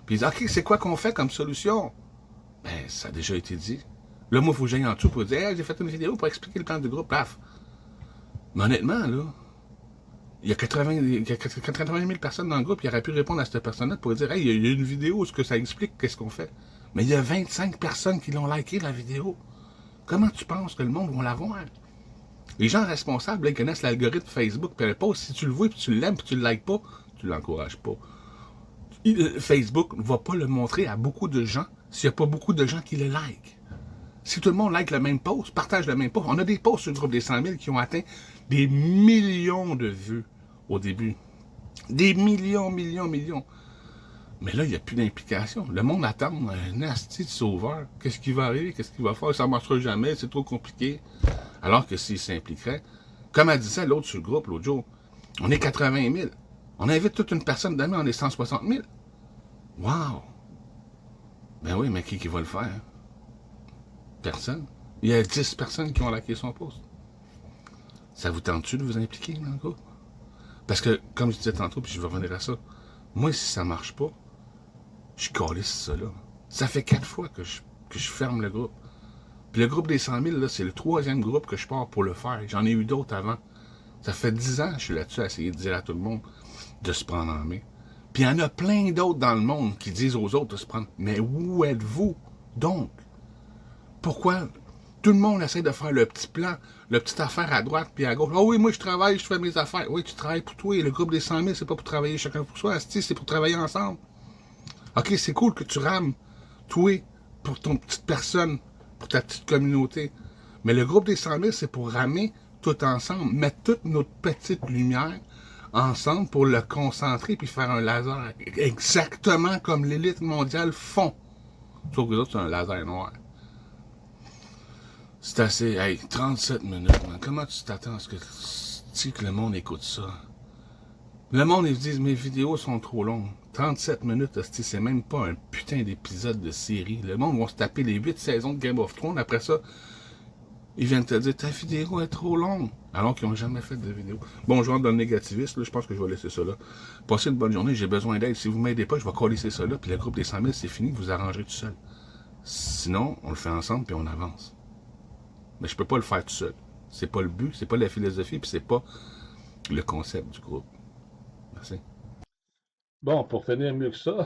puis il dit, OK, c'est quoi qu'on fait comme solution? Ben, ça a déjà été dit. Là, moi, il faut que j'aille en dessous pour dire, hey, j'ai fait une vidéo pour expliquer le plan du groupe, paf. Mais honnêtement, là, il y a 80 000 personnes dans le groupe qui auraient pu répondre à cette personne-là pour dire, hey, il y a une vidéo où ce que ça explique qu'est-ce qu'on fait. Mais il y a 25 personnes qui l'ont liké, la vidéo. Comment tu penses que le monde va la voir? Les gens responsables, là, ils connaissent l'algorithme Facebook, puis un post, si tu le vois, puis tu l'aimes, puis tu le likes pas, tu l'encourages pas. Facebook ne va pas le montrer à beaucoup de gens s'il n'y a pas beaucoup de gens qui le like. Si tout le monde like le même post, partage le même post, on a des posts sur le groupe des 100 000 qui ont atteint des millions de vues au début. Des millions, millions, millions. Mais là, il n'y a plus d'implication. Le monde attend un asti de sauveur. Qu'est-ce qui va arriver? Qu'est-ce qu'il va faire? Ça ne marchera jamais, c'est trop compliqué. Alors que s'il s'impliquerait, comme elle disait l'autre sur le groupe l'autre jour, on est 80 000. On invite toute une personne demain, on est 160 000. Wow! Ben oui, mais qui va le faire? Personne. Il y a 10 personnes qui ont liké son post. Ça vous tente-tu de vous impliquer dans le groupe? Parce que, comme je disais tantôt, puis je vais revenir à ça, moi, si ça marche pas, je calisse ça là. Ça fait 4 fois que je ferme le groupe. Puis le groupe des 100 000, là, c'est le 3e groupe que je pars pour le faire. J'en ai eu d'autres avant. Ça fait 10 ans que je suis là-dessus à essayer de dire à tout le monde de se prendre en main. Puis il y en a plein d'autres dans le monde qui disent aux autres de se prendre. Mais où êtes-vous donc? Pourquoi tout le monde essaie de faire le petit plan, le petit affaire à droite puis à gauche? Ah oui, moi je travaille, je fais mes affaires. Oui, tu travailles pour toi. Et le groupe des 100 000, c'est pas pour travailler chacun pour soi. C'est pour travailler ensemble. OK, c'est cool que tu rames, toi, pour ton petite personne, pour ta petite communauté. Mais le groupe des 100 000, c'est pour ramer tout ensemble, mettre toute notre petite lumière ensemble pour le concentrer puis faire un laser. Exactement comme l'élite mondiale font. Sauf que les autres, c'est un laser noir. C'est assez. Hey, 37 minutes, man. Comment tu t'attends à ce que le monde écoute ça? Le monde, ils se disent, mes vidéos sont trop longues. 37 minutes, c'est même pas un putain d'épisode de série. Le monde va se taper les 8 saisons de Game of Thrones. Après ça, ils viennent te dire, ta vidéo est trop longue. Alors qu'ils n'ont jamais fait de vidéo. Bon, je rentre dans le négativiste, là, je pense que je vais laisser ça là. Passez une bonne journée, j'ai besoin d'aide. Si vous m'aidez pas, je vais coller ça là. Puis le groupe des 100 000, c'est fini, vous arrangerez tout seul. Sinon, on le fait ensemble, puis on avance. Mais je peux pas le faire tout seul. C'est pas le but, c'est pas la philosophie, puis c'est pas le concept du groupe. Merci. Bon, pour finir mieux que ça,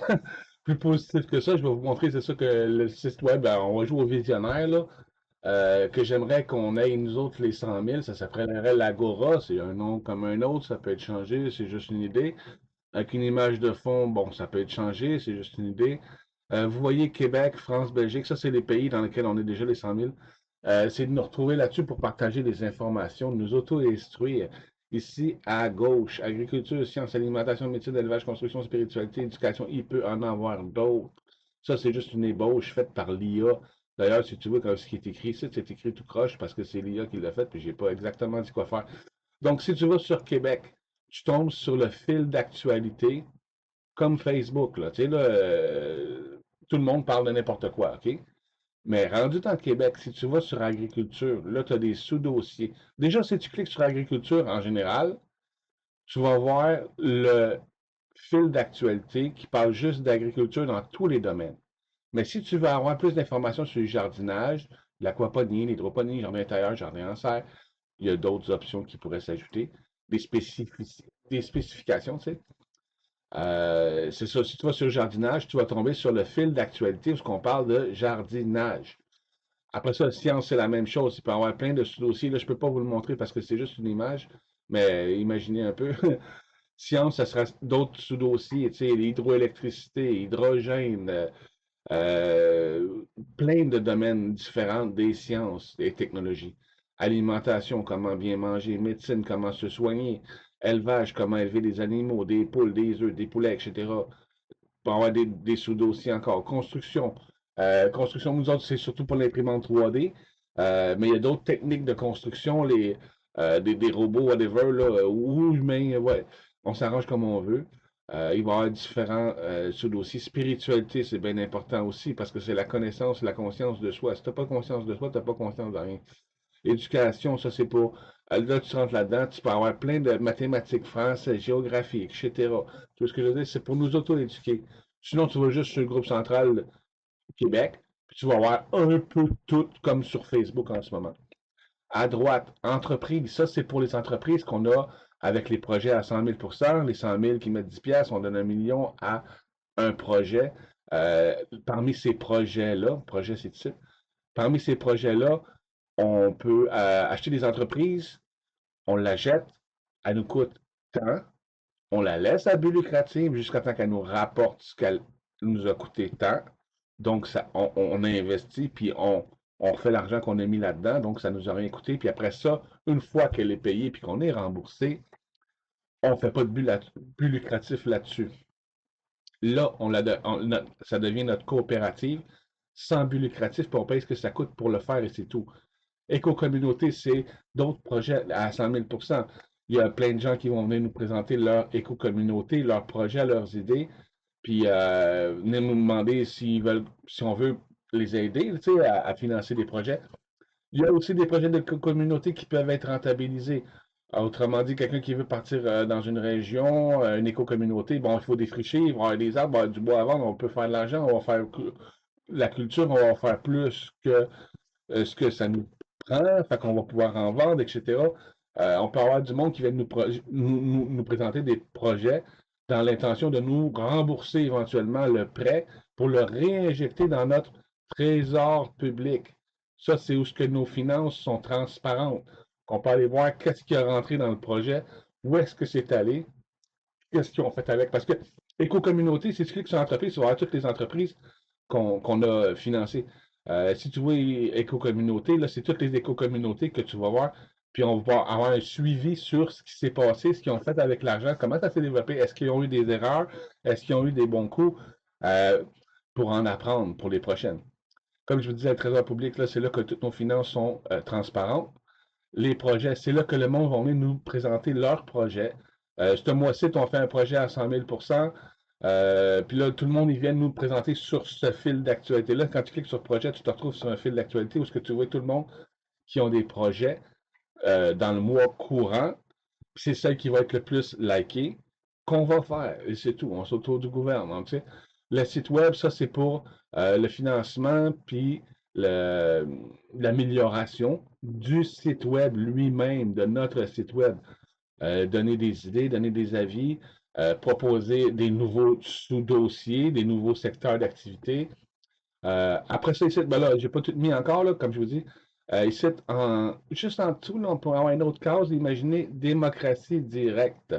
plus positif que ça, je vais vous montrer, c'est ça que le site web, on va jouer au visionnaire, là, que j'aimerais qu'on aille, nous autres, les 100 000, ça s'appellerait l'Agora, c'est un nom comme un autre, ça peut être changé, c'est juste une idée. Avec une image de fond, bon, ça peut être changé, c'est juste une idée. Vous voyez Québec, France, Belgique, ça, c'est les pays dans lesquels on est déjà les 100 000. C'est de nous retrouver là-dessus pour partager des informations, de nous auto-instruire. Ici, à gauche, agriculture, sciences, alimentation, médecine, élevage, construction, spiritualité, éducation, il peut en avoir d'autres. Ça, c'est juste une ébauche faite par l'IA. D'ailleurs, si tu vois comme ce qui est écrit ici, c'est écrit tout croche parce que c'est l'IA qui l'a fait, puis j'ai pas exactement dit quoi faire. Donc, si tu vas sur Québec, tu tombes sur le fil d'actualité, comme Facebook, là. Tu sais, là, tout le monde parle de n'importe quoi, OK? Mais rendu dans le Québec, si tu vas sur agriculture, là, tu as des sous-dossiers. Déjà, si tu cliques sur agriculture en général, tu vas voir le fil d'actualité qui parle juste d'agriculture dans tous les domaines. Mais si tu veux avoir plus d'informations sur le jardinage, l'aquaponie, l'hydroponie, jardin intérieur, jardin en serre, il y a d'autres options qui pourraient s'ajouter, des spécifications, tu sais. C'est ça, si tu vas sur le jardinage, tu vas tomber sur le fil d'actualité où on parle de jardinage. Après ça, science, c'est la même chose. Il peut y avoir plein de sous-dossiers. Là, je ne peux pas vous le montrer parce que c'est juste une image, mais imaginez un peu. Science, ça sera d'autres sous-dossiers, tu sais, l'hydroélectricité, hydrogène, euh, plein de domaines différents des sciences, des technologies. Alimentation, comment bien manger, médecine, comment se soigner, élevage, comment élever des animaux, des poules, des œufs, des poulets, etc. Pour avoir des sous-dossiers encore. Construction. Construction, nous autres, c'est surtout pour l'imprimante 3D. Mais il y a d'autres techniques de construction, des robots, whatever, là, ou humains, ouais. On s'arrange comme on veut. Il va y avoir différents sous-dossiers. Spiritualité, c'est bien important aussi parce que c'est la connaissance, la conscience de soi. Si tu n'as pas conscience de soi, tu n'as pas conscience de rien. Éducation, ça c'est pour. Là, tu rentres là-dedans, tu peux avoir plein de mathématiques, français, géographie, etc. Tout ce que je veux dire, c'est pour nous auto-éduquer. Sinon, tu vas juste sur le groupe central Québec, puis tu vas avoir un peu tout comme sur Facebook en ce moment. À droite, entreprise, ça c'est pour les entreprises qu'on a avec les projets à 100 000 les 100 000 qui mettent 10 pièces, on donne 1 million à un projet. Parmi ces projets-là, projet c'est ici, parmi ces projets-là, On peut acheter des entreprises, on la jette, elle nous coûte tant, on la laisse à but lucratif jusqu'à temps qu'elle nous rapporte ce qu'elle nous a coûté tant. Donc, ça, on a investi, puis on refait l'argent qu'on a mis là-dedans, donc ça nous a rien coûté. Puis après ça, une fois qu'elle est payée puis qu'on est remboursé, on ne fait pas de but lucratif là-dessus. Là, ça devient notre coopérative sans but lucratif, puis on paye ce que ça coûte pour le faire et c'est tout. Éco-communauté, c'est d'autres projets à 100 000 %. Il y a plein de gens qui vont venir nous présenter leur éco-communauté, leurs projets, leurs idées, puis venir nous demander s'ils veulent, si on veut les aider, tu sais, à financer des projets. Il y a aussi des projets de communauté qui peuvent être rentabilisés. Autrement dit, quelqu'un qui veut partir dans une région, une éco-communauté, bon, il faut défricher, il va y avoir des arbres, il va y avoir du bois à vendre, on peut faire de l'argent, on va faire la culture, on va faire plus que ce que ça nous prend, fait qu'on va pouvoir en vendre, etc. On peut avoir du monde qui vient nous présenter des projets dans l'intention de nous rembourser éventuellement le prêt pour le réinjecter dans notre trésor public. Ça, c'est où ce que nos finances sont transparentes. On peut aller voir qu'est-ce qui a rentré dans le projet, où est-ce que c'est allé, qu'est-ce qu'ils ont fait avec. Parce que éco-communauté, si tu cliques sur entreprise, tu vas voir toutes les entreprises qu'on a financées. Si tu vois éco-communauté, là, c'est toutes les éco-communautés que tu vas voir. Puis on va avoir un suivi sur ce qui s'est passé, ce qu'ils ont fait avec l'argent, comment ça s'est développé, est-ce qu'ils ont eu des erreurs, est-ce qu'ils ont eu des bons coups pour en apprendre pour les prochaines. Comme je vous disais, le Trésor public, là, c'est là que toutes nos finances sont transparentes. Les projets, c'est là que le monde va venir nous présenter leurs projets. Ce mois-ci, on fait un projet à 100 000 %. Puis là, tout le monde, ils viennent nous présenter sur ce fil d'actualité-là. Quand tu cliques sur projet, tu te retrouves sur un fil d'actualité où ce que tu vois tout le monde qui ont des projets dans le mois courant. C'est celle qui va être le plus liké qu'on va faire. Et c'est tout. On s'autour du gouvernement. Tu sais. Le site web, ça, c'est pour le financement puis l'amélioration du site web lui-même, de notre site web. Donner des idées, donner des avis, proposer des nouveaux sous-dossiers, des nouveaux secteurs d'activité. Après ça, ici, ben là, j'ai pas tout mis encore, là, comme je vous dis. Ici, juste en dessous, là, on pourrait avoir une autre case, imaginez démocratie directe.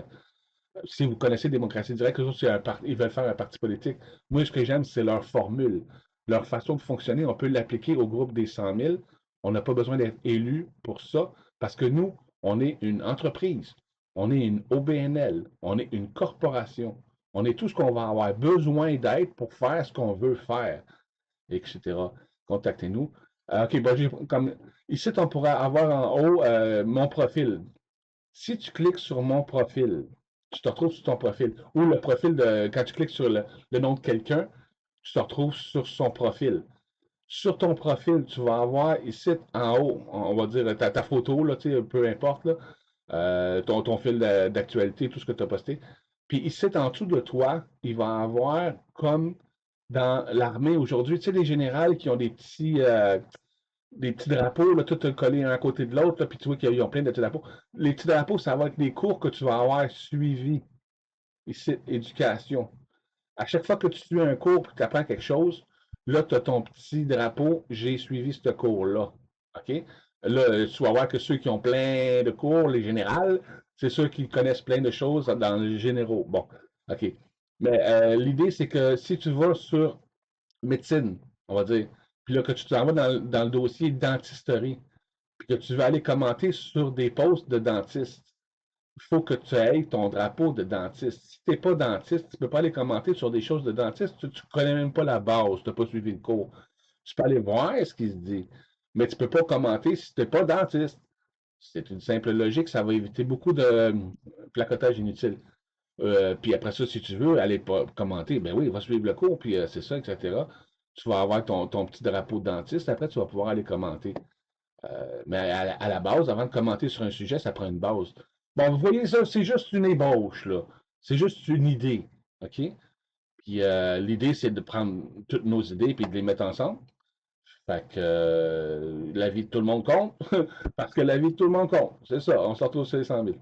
Si vous connaissez démocratie directe, eux autres, ils veulent faire un parti politique. Moi, ce que j'aime, c'est leur formule. Leur façon de fonctionner, on peut l'appliquer au groupe des 100 000. On n'a pas besoin d'être élu pour ça, parce que nous, on est une entreprise, on est une OBNL, on est une corporation, on est tout ce qu'on va avoir besoin d'être pour faire ce qu'on veut faire, etc. Contactez-nous. OK, bon, ici, on pourrait avoir en haut mon profil. Si tu cliques sur mon profil, tu te retrouves sur ton profil. Ou le profil quand tu cliques sur le nom de quelqu'un, tu te retrouves sur son profil. Sur ton profil, tu vas avoir ici en haut, on va dire ta photo, là, peu importe, là, ton fil d'actualité, tout ce que tu as posté. Puis ici, en dessous de toi, il va y avoir comme dans l'armée aujourd'hui, tu sais, les générales qui ont des petits drapeaux, là, tout collés un à côté de l'autre, puis tu vois qu'ils ont plein de petits drapeaux. Les petits drapeaux, ça va être les cours que tu vas avoir suivis. Ici, éducation. À chaque fois que tu suis un cours et que tu apprends quelque chose, là, tu as ton petit drapeau, j'ai suivi ce cours-là. OK? Là, tu vas voir que ceux qui ont plein de cours, les générales, c'est ceux qui connaissent plein de choses dans les généraux. Bon, OK. Mais l'idée, c'est que si tu vas sur médecine, on va dire, puis là, que tu t'en vas dans le dossier dentisterie, puis que tu vas aller commenter sur des postes de dentistes, il faut que tu aies ton drapeau de dentiste. Si tu n'es pas dentiste, tu ne peux pas aller commenter sur des choses de dentiste, tu ne connais même pas la base, tu n'as pas suivi le cours. Tu peux aller voir ce qui se dit, mais tu ne peux pas commenter si tu n'es pas dentiste. C'est une simple logique, ça va éviter beaucoup de placotage inutile. Puis après ça, si tu veux aller commenter, ben oui, va suivre le cours, puis c'est ça, etc. Tu vas avoir ton petit drapeau de dentiste, après tu vas pouvoir aller commenter. Mais à la base, avant de commenter sur un sujet, ça prend une base. Bon, vous voyez ça, c'est juste une ébauche, là. C'est juste une idée, OK? Puis l'idée, c'est de prendre toutes nos idées et de les mettre ensemble. Fait que la vie de tout le monde compte, parce que la vie de tout le monde compte. C'est ça, on se retrouve sur les 100 000.